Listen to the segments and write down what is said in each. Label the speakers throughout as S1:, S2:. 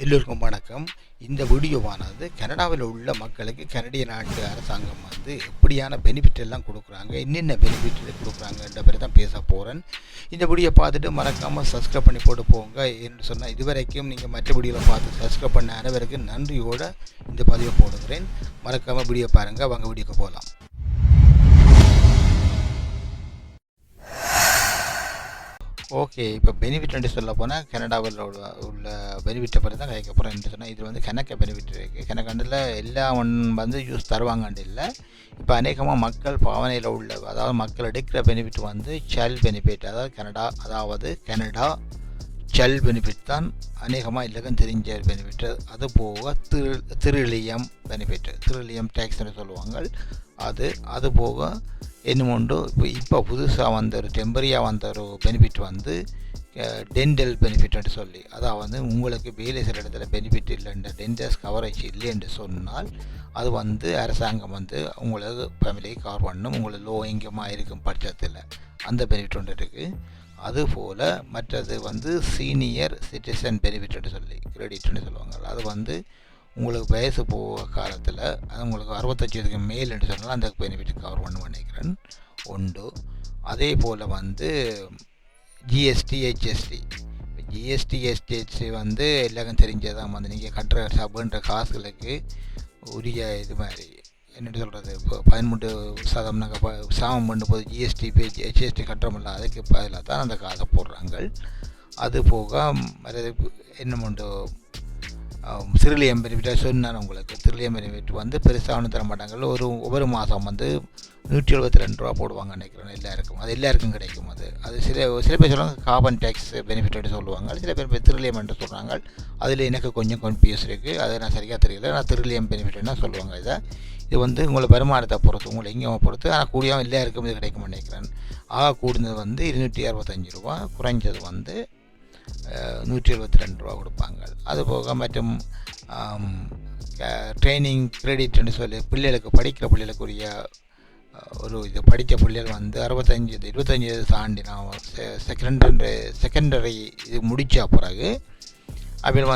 S1: எல்லோருக்கும் வணக்கம். இந்த வீடியோவானது கனடாவில் உள்ள மக்களுக்கு கனடிய நாட்டு அரசாங்கம் எப்படியான பெனிஃபிட் எல்லாம் கொடுக்குறாங்க, என்னென்ன பெனிஃபிட் கொடுக்குறாங்கன்ற பற்றி தான் பேச போகிறேன். இந்த வீடியோ பார்த்துட்டு மறக்காமல் சப்ஸ்கிரைப் பண்ணி போட்டு போங்க. என்று சொன்னால் இதுவரைக்கும் நீங்கள் மற்ற வீடியோவில் பார்த்து சப்ஸ்கிரைப் பண்ண அனைவருக்கு நன்றியோடு இந்த பதிவை போடுகிறேன். மறக்காமல் வீடியோ பாருங்கள். வாங்க வீடியோக்கு போகலாம். ஓகே, இப்போ பெனிஃபிட் சொல்ல போனால் கனடாவில் உள்ள பெனிஃபிட்டை பற்றி தான் கேட்க போகிறேன். என்று சொன்னால் இது கணக்க பெனிஃபிட் இருக்குது. கணக்காண்டில் எல்லா யூஸ் தருவாங்கண்டு இல்லை. இப்போ அநேகமாக மக்கள் பாவனையில் உள்ள, அதாவது மக்கள் எடுக்கிற பெனிஃபிட் சைல்ட் பெனிஃபிட், அதாவது கனடா சைல்ட் பெனிஃபிட் தான் அநேகமாக இல்லைக்கும் தெரிஞ்ச பெனிஃபிட். அது போக திருளியம் பெனிஃபிட், திருளியம் டேக்ஸ்னு சொல்லுவாங்க. அது போக இன்னும் உண்டு. இப்போ புதுசாக ஒரு டெம்பரரியாக ஒரு பெனிஃபிட் டென்டல் பெனிஃபிட்னு சொல்லி, அதாவது உங்களுக்கு வேலை செய்கிற இடத்துல பெனிஃபிட் இல்லைன்ற டென்டல்ஸ் கவரேஜ் இல்லை என்று சொன்னால் அது அரசாங்கம் உங்களுக்கு ஃபேமிலியை கவர் பண்ணணும், உங்களுக்கு லோ இன்கமாக இருக்கும் பட்சத்தில். அந்த பெனிஃபிட் ஒன்று இருக்குது. அதுபோல் மற்றது சீனியர் சிட்டிசன் பெனிஃபிட்னு சொல்லி, கிரெடிட்னு சொல்லுவாங்க. அது உங்களுக்கு வயசு போக காலத்தில் அது உங்களுக்கு 65 வயதுக்கு மேல் என்று சொன்னால் அந்த பெனிஃபிட் கவர் பண்ண நினைக்கிறேன் உண்டு. அதே போல் ஜிஎஸ்டி ஹெச்எஸ்டி எல்லாருக்கும் தெரிஞ்சதான். நீங்கள் கட்டுற சபுன்ற காசுகளுக்கு உரிய இது மாதிரி என்னென்னு சொல்கிறது, இப்போ 13% நாங்கள் சாமம் பண்ணும்போது ஜிஎஸ்டி ஹெச்எஸ்டி கட்டுறோமில்ல, அதுக்கு பதிலாக தான் அந்த காசை போடுறாங்க. அது போக என்ன உண்டு, சிறுலியம் பெனிஃபிட்டாக சொன்னான் உங்களுக்கு. சிறுலியம் பெனிஃபிட் பெருசாக ஒன்றும் தர மாட்டாங்க. ஒவ்வொரு மாதம் 172 ரூபா போடுவாங்க நினைக்கிறேன் எல்லாருக்கும். அது எல்லாருக்கும் கிடைக்கும். அது சில பேர் சொல்லுவாங்க கார்பன் டேக்ஸ் பெனிஃபிட் சொல்லுவாங்க, சில பேர் திருலியம் என்று சொல்கிறாங்க. அதில் எனக்கு கொஞ்சம் கன்ஃபியூஸ் இருக்குது, அதை நான் சரியாக தெரியல. நான் திருலியம் பெனிஃபிட்னா சொல்லுவாங்க. இது உங்களை வருமானத்தை பொறுத்து, உங்களை எங்கேயும் பொறுத்து. ஆனால் கூடியவன் எல்லாருக்கும் இது கிடைக்கும் நினைக்கிறேன். கூடுதல் 265 ரூபா, குறைஞ்சது 172 ரூபா கொடுப்பாங்க. அதுபோக மற்றும் ட்ரைனிங் கிரெடிட்னு சொல்லி படிக்கிற பிள்ளைகளுக்குரிய ஒரு இது படித்த பிள்ளைகள் 25 தாண்டி நான் செகண்டரி இது முடித்த பிறகு அவையில்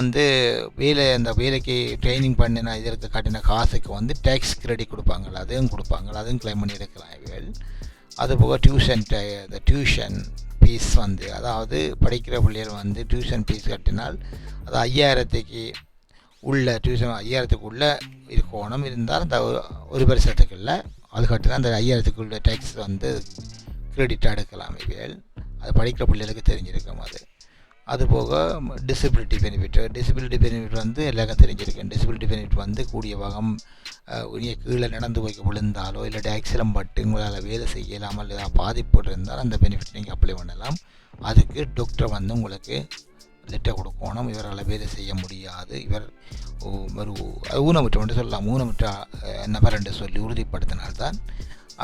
S1: அந்த வேலைக்கு ட்ரைனிங் பண்ணின இதற்கு காட்டின காசுக்கு டேக்ஸ் கிரெடிட் கொடுப்பாங்க. அதுவும் கிளைம் பண்ணி எடுக்கலாம் இவைகள். அதுபோக டியூஷன் ஃபீஸ் அதாவது படிக்கிற பிள்ளைகள் டியூஷன் ஃபீஸ் கட்டினால் அது 5000க்கு உள்ள டியூஷன் 5000க்குள்ளே இருக்கணும். இருந்தால் அந்த ஒரு வருஷத்துக்கு இல்லை, அது கட்டினா அந்த 5000க்குள்ள டேக்ஸ் கிரெடிட்டாக எடுக்கலாம் இவைகள். அது படிக்கிற பிள்ளைகளுக்கு தெரிஞ்சிருக்கும். அதுபோக டிசபிலிட்டி பெனிஃபிட் எல்லாருக்கும் தெரிஞ்சிருக்கேன். டிசபிலிட்டி பெனிஃபிட் கூடிய வகம் கீழே நடந்து போய் விழுந்தாலோ இல்லை ஆக்சிடென்ட் பட்டு உங்களால் வேலை செய்யலாமல் ஏதாவது பாதிப்பு இருந்தால் அந்த பெனிஃபிட் நீங்கள் அப்ளை பண்ணலாம். அதுக்கு டாக்டர் உங்களுக்கு லெட்டர் கொடுக்கணும், இவரால் வேலை செய்ய முடியாது, இவர் ஒரு ஊனமுற்றவன் சொல்லலாம், ஊனமுற்ற நபர் என்று சொல்லி உறுதிப்படுத்தினால்தான்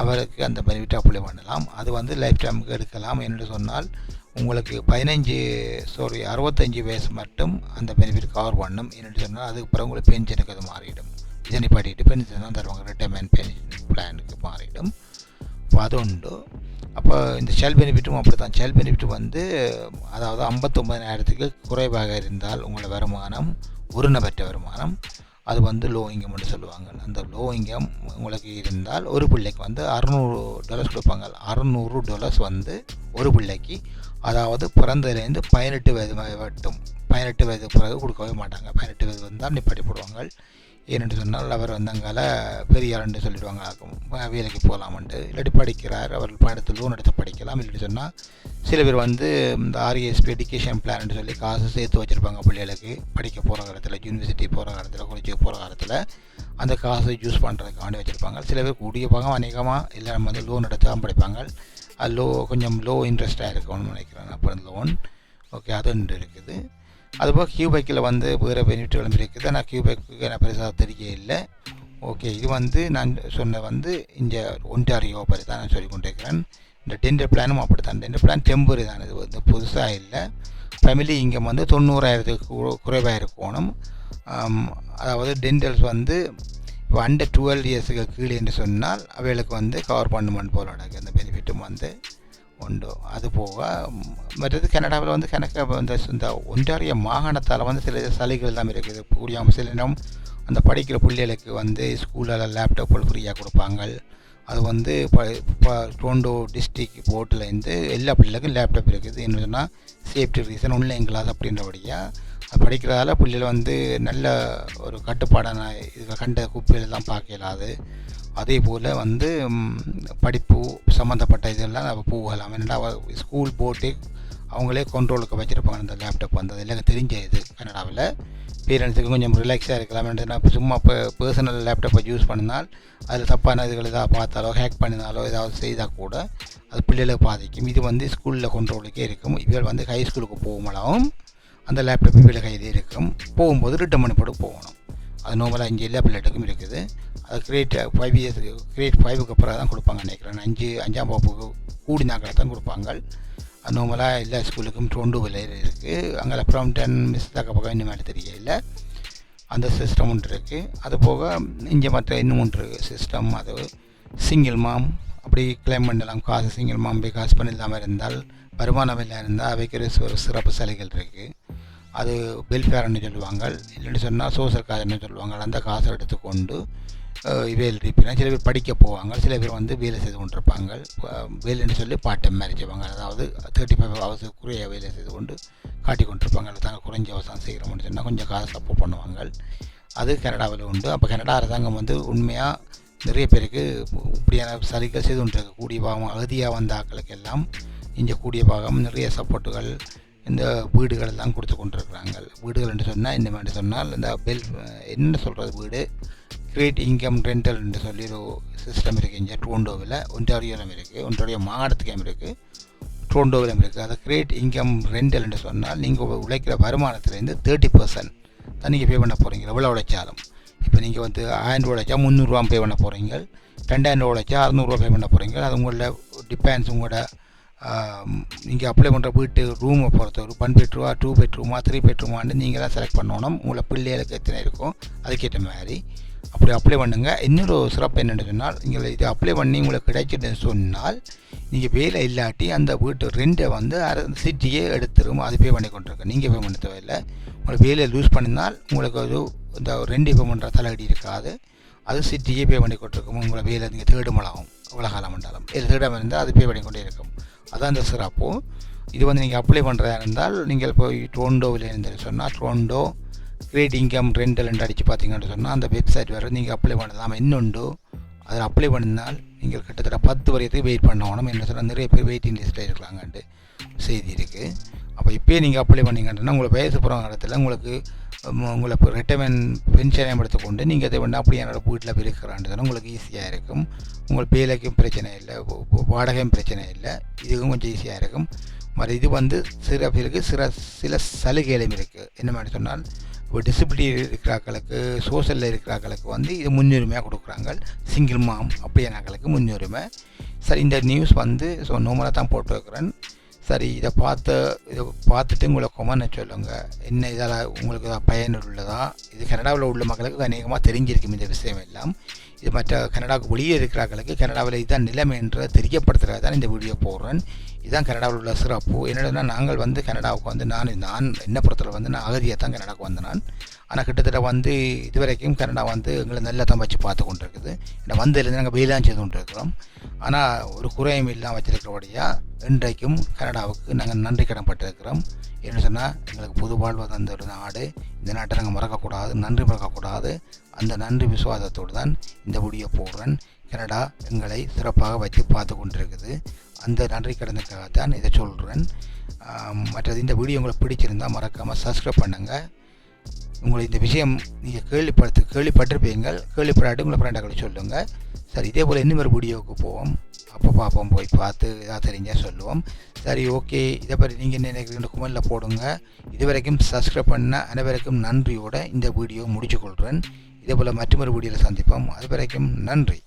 S1: அவருக்கு அந்த பெனிஃபிட் அப்ளை பண்ணலாம். அது லைஃப் டைமுக்கு எடுக்கலாம். என்று சொன்னால் உங்களுக்கு 65 வயசு மட்டும் அந்த பெனிஃபிட் கவர் பண்ணும். என்று சொன்னால் அதுக்கு பிறகு உங்களுக்கு பென்ஷனுக்கு அது மாறிடும். இதனை பாட்டிட்டு பென்ஷன் தான் தருவாங்க, ரிட்டைர்மெண்ட் பென்ஷன் பிளானுக்கு மாறிடும். இப்போ அது உண்டு. அப்போ இந்த சைல்ட் பெனிஃபிட்டும் அப்படி தான். சைல்ட் பெனிஃபிட் அதாவது 59,000க்கு குறைவாக இருந்தால் உங்களை வருமானம் ஒரு நபற்ற வருமானம், அது லோ இன்கம்னு சொல்லுவாங்க. அந்த லோ இன்கம் உங்களுக்கு இருந்தால் ஒரு பிள்ளைக்கு $600 கொடுப்பாங்க. $600 ஒரு பிள்ளைக்கு, அதாவது பிறந்ததுலேருந்து 18 வயது மட்டும். 18 வயது பிறகு கொடுக்கவே மாட்டாங்க. 18 வயது வந்தால் நிப்பாட்டி போடுவாங்க. ஏனென்று சொன்னால் அவர் அங்கால பெரியார்ன்னு சொல்லிடுவாங்க, வேலைக்கு போகலாமன்ட்டு. இல்லாட்டி படிக்கிறார், அவர் பணத்தை லோன் எடுத்து படிக்கலாம். இல்லைன்னு சொன்னால் சில பேர் இந்த RESP எஜுகேஷன் பிளான்னு சொல்லி காசு சேர்த்து வச்சுருப்பாங்க பிள்ளைகளுக்கு படிக்க போகிற காலத்தில், யூனிவர்சிட்டி போகிற காலத்தில், காலேஜுக்கு போகிற காலத்தில் அந்த காசை யூஸ் பண்ணுறதுக்காண்டி வச்சுருப்பாங்க. சில பேர் கூடிய பாகம் அநேகமாக எல்லோரும் லோன் எடுத்து தான் படிப்பாங்க. அது கொஞ்சம் லோ இன்ட்ரெஸ்ட்டாக இருக்கணும்னு நினைக்கிறேன். அப்போ லோன் ஓகே, அது ஒன்று இருக்குது. அதுபோல் கியூபெக்கில் வேறு பெனிஃபிட்களும் இருக்குது. ஆனால் கியூபெக்கு எனக்கு பெருசாக தெரிய இல்லை. ஓகே, இது நான் சொன்ன இந்த ஒன்டாரியோ பற்றி தான் நான் சொல்லி கொண்டிருக்கிறேன். இந்த டென்டல் பிளானும் அப்படி தான். டென்டல் பிளான் டெம்பரரி தான், இது புதுசாக இல்லை. ஃபேமிலி இங்கே 90,000க்கு குறைவாக இருக்கணும். அதாவது டென்டல்ஸ் இப்போ அண்டர் 12 இயர்ஸுக்கு கீழே என்று சொன்னால் அவைகளுக்கு கவர் பண்ணுமென்னு போல நடக்குது. அந்த பெனிஃபிட்டும் உண்டு. அது போக மற்றது கனடாவில் வந்து கணக்கு இந்த ஒன்றாரிய மாகாணத்தால் வந்து சில சலுகைகள் தான் இருக்குது. கூடிய சில நேரம் அந்த படிக்கிற பிள்ளைகளுக்கு வந்து ஸ்கூலில் லேப்டாப்புகள் ஃப்ரீயாக கொடுப்பாங்க. அது வந்து டொரண்டோ டிஸ்ட்ரிக்ட் போர்ட்லேருந்து எல்லா பிள்ளைகளுக்கும் லேப்டாப் இருக்குது. என்ன சொன்னால் சேஃப்டி ரீசன் ஆன்லைன் கிளாஸ் அப்படின்றபடியாக அது படிக்கிறதால பிள்ளைகள் வந்து நல்ல ஒரு கட்டுப்பாடான இது கண்ட குப்பையிலெல்லாம் பார்க்க இயலாது. அதே போல் வந்து படிப்பு சம்மந்தப்பட்ட இதெல்லாம் நம்ம போகலாம். என்னென்னா ஸ்கூல் போட்டு அவங்களே கண்ட்ரோலுக்கு வச்சுருப்பாங்க. அந்த லேப்டாப் வந்து எல்லாம் தெரிஞ்ச இது கனடாவில் பேரண்ட்ஸுக்கு கொஞ்சம் ரிலாக்ஸாக இருக்கலாம். என்னென்னா சும்மா இப்போ பர்சனல் லேப்டாப்பை யூஸ் பண்ணினால் அதில் தப்பான இதுகள் ஏதாவது பார்த்தாலோ ஹேக் பண்ணினாலோ ஏதாவது செய்தால் கூட அது பிள்ளைகளை பாதிக்கும். இது வந்து ஸ்கூலில் கண்ட்ரோலுக்கே இருக்கும். இவர்கள் வந்து ஹை ஸ்கூலுக்கு போகும்போதும் அந்த லேப்டாப் இவளை கையில் இருக்கும். போகும்போது ரிட்டன் பண்ணி போட்டு போகணும். அது நார்மலாக இங்கே எல்லா பிள்ளைகளுக்கும் இருக்குது. அது கிரேட் 5 இயர்ஸ் கிரேட் 5க்கு அப்புறம் தான் கொடுப்பாங்க நினைக்கிறேன். 5ஆம் வகுப்புக்கு கூடினாக்களை தான் கொடுப்பாங்க. அது நார்மலாக எல்லா ஸ்கூலுக்கும் டொரண்டோவில் இருக்குது. அங்கே ப்ராம்ப்டன் மிஸ்தாக்க பக்கம் இன்னும் மேலே தெரியல. அந்த சிஸ்டம் ஒன்று இருக்குது. அது போக இங்கே மற்ற இன்னும் ஒன்று சிஸ்டம், அது சிங்கிள் மாம் அப்படி கிளைம் பண்ணலாம். காசு சிங்கிள் மாம் போய் காசு பண்ணி இல்லாமல் இருந்தால், வருமானம் இல்லை இருந்தால் அவைக்கு ஒரு சிறப்பு சலுகைகள் இருக்குது. அது வெல்ஃபேர்னு சொல்லுவாங்க, இல்லைன்னு சொன்னால் சோசியல் காசுன்னு சொல்லுவாங்க. அந்த காசை எடுத்துக்கொண்டு வேலை இருப்பினா சில பேர் படிக்க போவாங்க, சில பேர் வந்து வேலை செய்து கொண்டிருப்பாங்க. வேலைன்னு சொல்லி பார்ட் டைம் மாதிரி செய்வாங்க. அதாவது 35 ஹவர்ஸுக்குரிய வேலை செய்து கொண்டு காட்டி கொண்டிருப்பாங்க. தாங்க குறைஞ்ச அவசரம் செய்கிறோம்னு சொன்னால் கொஞ்சம் காசு சப்போர்ட் பண்ணுவாங்க. அது கனடாவில் உண்டு. அப்போ கனடா அரசாங்கம் வந்து உண்மையாக நிறைய பேருக்கு இப்படியான சலுகைகள் செய்து கொண்டிருக்கு. கூடிய பாகம் அகதியாக வந்த ஆக்களுக்கு எல்லாம் இங்கே கூடிய பாகம் நிறைய சப்போர்ட்டுகள் இந்த வீடுகள் எல்லாம் கொடுத்து கொண்டிருக்கிறாங்க. வீடுகள் என்று சொன்னால் என்ன என்று சொன்னால் இந்த என்ன சொல்கிறது, வீடு கிரேட் இன்கம் ரெண்டல் என்று சொல்லி ஒரு சிஸ்டம் இருக்குது. இங்கே டொரண்டோவில் ஒன்டாரியோவில் இருக்குது, ஒன்றாரியோ மாகாணத்துக்கும் இருக்குது, டொரண்டோவிலும் இருக்குது. அது கிரேட் இன்கம் ரெண்டல் என்று சொன்னால் நீங்கள் உழைக்கிற வருமானத்துலேருந்து 30% தான் நீங்கள் பே பண்ண போகிறீங்க. எவ்வளோ உழைச்சாலும் இப்போ நீங்கள் வந்து 1000 உழைச்சா 300 பே பண்ண போகிறீங்க, 2000 உழைச்சா 600 பே பண்ண போகிறீங்க. அது உங்களோட டிபெண்ட்ஸ். உங்களோட நீங்கள் அப்ளை பண்ணுற வீட்டு ரூமை பொறுத்த ஒரு 1 பெட்ரூமா 2 பெட்ரூமா 3 பெட்ரூமான்னு நீங்கள் தான் செலக்ட் பண்ணணும். உங்களை பிள்ளைகளுக்கு எத்தனை இருக்கும் அதுக்கேற்ற மாதிரி அப்படி அப்ளை பண்ணுங்கள். இன்னொரு சிறப்பு என்னென்னு சொன்னால், நீங்கள் இது அப்ளை பண்ணி உங்களுக்கு கிடைச்சிட்டுன்னு சொன்னால் நீங்கள் வேலை இல்லாட்டி அந்த வீட்டு ரெண்டை வந்து சிட்டியே எடுத்துரும். அது பே பண்ணி கொண்டிருக்கேன். நீங்கள் பே பண்ண தேவையில்லை. உங்களுக்கு வேலையை லூஸ் பண்ணினால் உங்களுக்கு ஒரு இந்த ரெண்டு பே பண்ணுற தலையடி இருக்காது. அது சிட்டியே பே பண்ணி கொண்டிருக்கும். உங்களை வேலை நீங்கள் தேடுமலாகும் எவ்வளோ காலம் பண்ணாலும். வேலை தேடாமல் இருந்தால் அது பே பண்ணி கொண்டே இருக்கும். அதான் இந்த சிறப்பு. இது வந்து நீங்கள் அப்ளை பண்ணுறதா இருந்தால் நீங்கள் போய் டொரண்டோவில் இருந்து சொன்னால் டொரண்டோ கிரேட் இன்கம் ரெண்டல் என்று அடித்து பார்த்தீங்கன்னு சொன்னால் அந்த வெப்சைட் வேறு நீங்கள் அப்ளை பண்ணலாம். இன்னொன்று அதில் அப்ளை பண்ணினால் நீங்கள் கிட்டத்தட்ட 10 வரைக்கும் வெயிட் பண்ணணும். என்ன சொன்னால் நிறைய பேர் வெயிட்டிங் லிஸ்ட்டில் இருக்கிறாங்கன்ட்டு செய்தி இருக்குது. அப்போ இப்போயே நீங்கள் அப்ளை பண்ணிங்கன்னா உங்களுக்கு வயசு போகிற இடத்துல உங்களை ரிட்டைர்மெண்ட் பென்ஷனையும் எடுத்துக்கொண்டு நீங்கள் அதை வேண்டாம் அப்படி என்னோட வீட்டில் இருக்கிறான்னு சொன்னால் உங்களுக்கு ஈஸியாக இருக்கும். உங்களுக்கு வேலைக்கும் பிரச்சனை இல்லை, வாடகையும் பிரச்சனை இல்லை. இதுக்கும் கொஞ்சம் ஈஸியாக இருக்கும். மறு இது வந்து சில பேருக்கு சில சலுகைகளும் இருக்குது. என்ன மாதிரி சொன்னால், இப்போ டிசபிலிட்டி இருக்கிறாக்களுக்கு, சோஷலில் இருக்கிறாக்களுக்கு வந்து இது முன்னுரிமையாக கொடுக்குறாங்க. சிங்கிள் மாம் அப்படியானாக்களுக்கு முன்னுரிமை. சரி, இந்த நியூஸ் வந்து நார்மலாக தான் போட்டு வைக்கிறேன். சரி, இதை பார்த்துட்டு உங்களை கொமெண்ட் சொல்லுங்கள். என்ன இதால் உங்களுக்கு பயனுள்ளதா? இது கனடாவில் உள்ள மக்களுக்கு அநேகமாக தெரிஞ்சிருக்கும் இந்த விஷயம் எல்லாம். இது மற்ற கனடாவுக்கு வெளியே இருக்கிறார்களுக்கு கனடாவில் இதுதான் நிலைமை என்று தெரியப்படுத்துகிறது தான் இந்த வீடியோ போடுறேன். இதுதான் கனடாவில் உள்ள சிறப்பு. என்னென்னா, நாங்கள் வந்து கனடாவுக்கு வந்து நான் என்ன பொறுத்தவரை வந்து நான் அகதியாக தான் கனடாவுக்கு வந்தேன். ஆனால் கிட்டத்தட்ட வந்து இதுவரைக்கும் கனடா வந்து எங்களை நல்லா தான் வச்சு பார்த்து கொண்டு இருக்குது. ஏன்னா வந்ததுலேருந்து நாங்கள் வெயிலாம் செய்து கொண்டு இருக்கிறோம். ஆனால் ஒரு குறையும் இல்லாமல் வச்சிருக்கிறபடியாக இன்றைக்கும் கனடாவுக்கு நாங்கள் நன்றி கடன் பட்டிருக்கிறோம். என்ன சொன்னால், எங்களுக்கு புது வாழ்வு தந்த ஒரு நாடு. இந்த நாட்டை நாங்கள் மறக்கக்கூடாது, நன்றி மறக்கக்கூடாது. அந்த நன்றி விசுவாசத்தோடு தான் இந்த வீடியோ போடுறேன். கனடா எங்களை சிறப்பாக வச்சு பார்த்து கொண்டிருக்குது. அந்த நன்றி கடனுக்காகத்தான் இதை சொல்கிறேன். மற்றது இந்த வீடியோ உங்களுக்கு பிடிச்சிருந்தால் மறக்காமல் சப்ஸ்கிரைப் பண்ணுங்கள். உங்களை இந்த விஷயம் நீங்கள் கேள்விப்பட்டிருப்பீங்க. கேள்விப்படாட்டி உங்களை ஃப்ரெண்டாக்களை சொல்லுங்கள். சரி, இதே போல் இன்னும் ஒரு வீடியோவுக்கு போவோம். அப்போ பார்ப்போம், போய் பார்த்து இதாக தெரிஞ்சால் சொல்லுவோம். சரி, ஓகே. இதை பற்றி நீங்கள் என்ன நினைக்கிறீங்க கமெண்ட்டில் போடுங்க. இதுவரைக்கும் சப்ஸ்கிரைப் பண்ண அனைவருக்கும் நன்றியோடு இந்த வீடியோ முடிச்சுக்கொள்கிறேன். இதே போல் மற்றொரு வீடியோவில் சந்திப்போம். அது வரைக்கும் நன்றி.